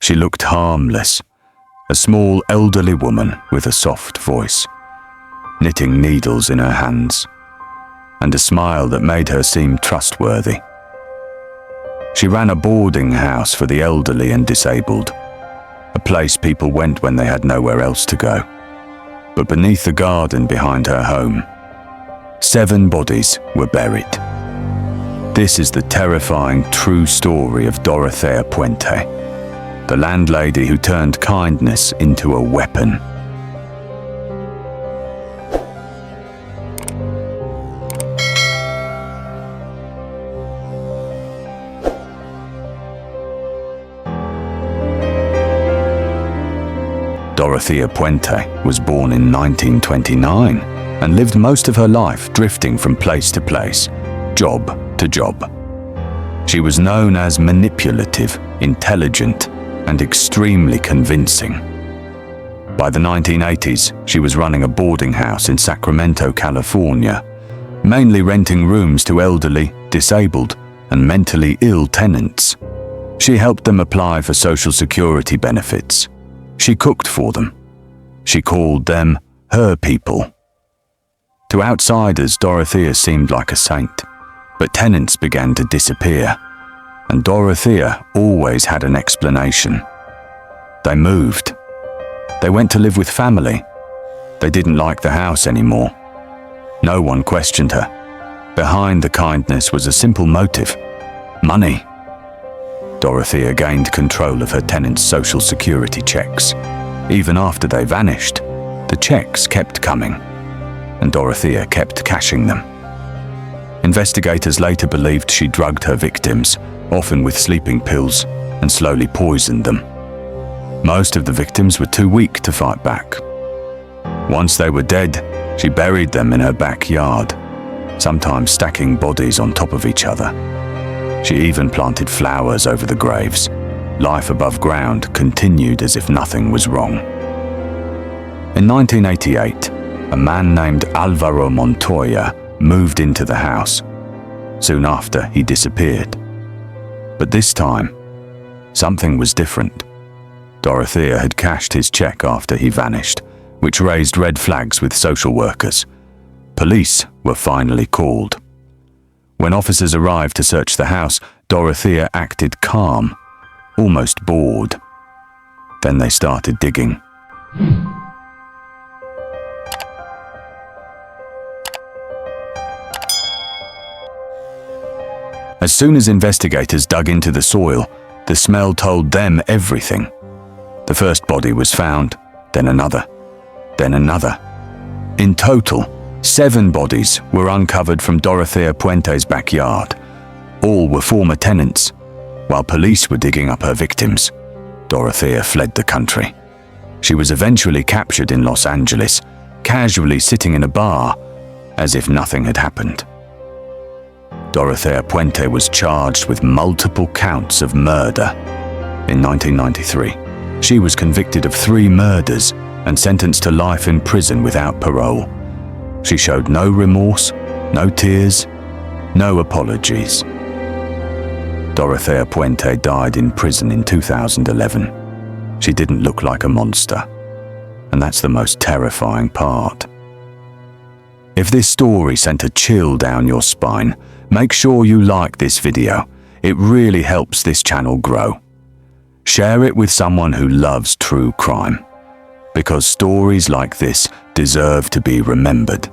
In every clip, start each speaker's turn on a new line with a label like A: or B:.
A: She looked harmless, a small elderly woman with a soft voice, knitting needles in her hands, and a smile that made her seem trustworthy. She ran a boarding house for the elderly and disabled, a place people went when they had nowhere else to go. But beneath the garden behind her home, 7 bodies were buried. This is the terrifying true story of Dorothea Puente, the landlady who turned kindness into a weapon. Dorothea Puente was born in 1929 and lived most of her life drifting from place to place, job to job. She was known as manipulative, intelligent, and extremely convincing. By the 1980s, she was running a boarding house in Sacramento, California, mainly renting rooms to elderly, disabled, and mentally ill tenants. She helped them apply for Social Security benefits. She cooked for them. She called them her people. To outsiders, Dorothea seemed like a saint, but tenants began to disappear, and Dorothea always had an explanation. They moved. They went to live with family. They didn't like the house anymore. No one questioned her. Behind the kindness was a simple motive: money. Dorothea gained control of her tenants' Social Security checks. Even after they vanished, the checks kept coming, and Dorothea kept cashing them. Investigators later believed she drugged her victims, often with sleeping pills, and slowly poisoned them. Most of the victims were too weak to fight back. Once they were dead, she buried them in her backyard, sometimes stacking bodies on top of each other. She even planted flowers over the graves. Life above ground continued as if nothing was wrong. In 1988, a man named Alvaro Montoya moved into the house. Soon after, he disappeared. But this time, something was different. Dorothea had cashed his check after he vanished, which raised red flags with social workers. Police were finally called. When officers arrived to search the house, Dorothea acted calm, almost bored. Then they started digging. As soon as investigators dug into the soil, the smell told them everything. The first body was found, then another, then another. In total, 7 bodies were uncovered from Dorothea Puente's backyard. All were former tenants. While police were digging up her victims, Dorothea fled the country. She was eventually captured in Los Angeles, casually sitting in a bar, as if nothing had happened. Dorothea Puente was charged with multiple counts of murder. In 1993, she was convicted of 3 murders and sentenced to life in prison without parole. She showed no remorse, no tears, no apologies. Dorothea Puente died in prison in 2011. She didn't look like a monster, and that's the most terrifying part. If this story sent a chill down your spine, make sure you like this video. It really helps this channel grow. Share it with someone who loves true crime, because stories like this deserve to be remembered.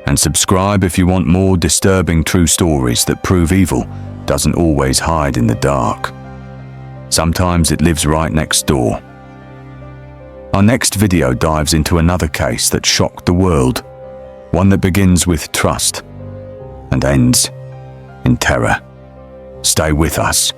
A: And subscribe if you want more disturbing true stories that prove evil doesn't always hide in the dark. Sometimes it lives right next door. Our next video dives into another case that shocked the world, one that begins with trust and ends in terror. Stay with us.